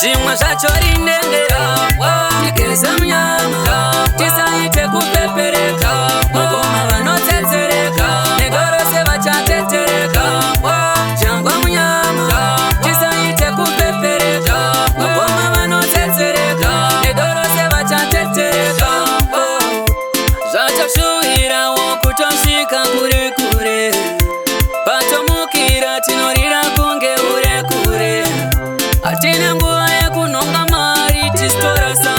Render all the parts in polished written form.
Zimwa zachori ndengera tikeze mnyama tisaite kupepereka mukoma vanotetereka negorose vachatetereka jangwa mnyama tisaite kupepereka mukoma vanotetereka negorose vachatetereka zvachashuhirawo kutosvika kure kure patomukira tinorira kunge ure kure hatina nguva yekunonga mari tistorasa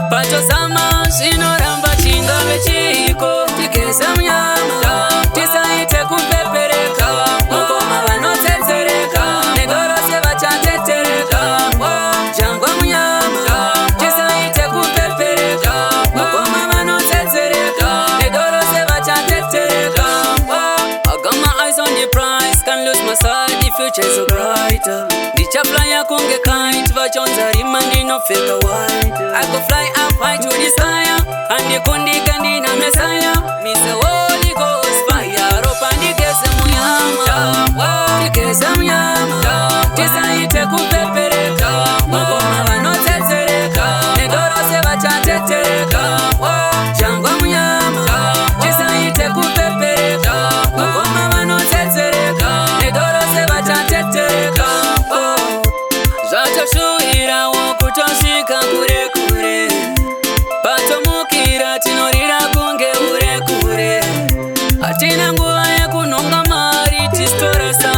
patozama zvinoramba chingave chiko tikeze mnyama tisaite kupepereka mukoma vanotetereka negorose vachatetereka jangwa mnyama tisaite kupepereka mukoma vanotetereka negorose vachatetereka I got my eyes on the prize, can't lose my side, the future's so brighter. Fly kunge kite vachonza rima ndinopfeka white I go fly up high to the sky andikundika ndina mesaya mise Holy Ghost fire ropa ndigeze muyama ndigeze muyama tisaite kupepereka mukoma vanotetereka negorose vachatetereka jangwa muyama tisaite kupepereka mukoma vanotetereka negorose vachatetereka zvachashuhirawo kutosvika kure kure patomukira tinorira kunge ure kure hatina nguva yekunonga mari tistorasa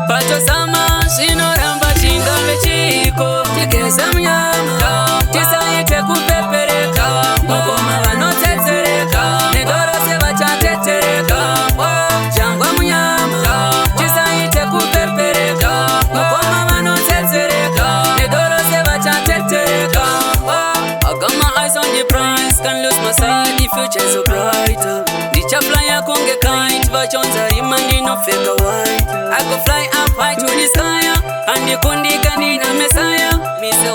patozama zvinoramba chingave chiko tigeze mnyama tisaite kupepereka mukoma vanotetereka negorose vachatetereka jangwa mnyama tisaite kupepereka mukoma can't lose my side, the future's so brighter. Ndichafly kunge kite vachonza rima ndinopfeka white I go fly up high to the sky andikundika ndina mesaya mise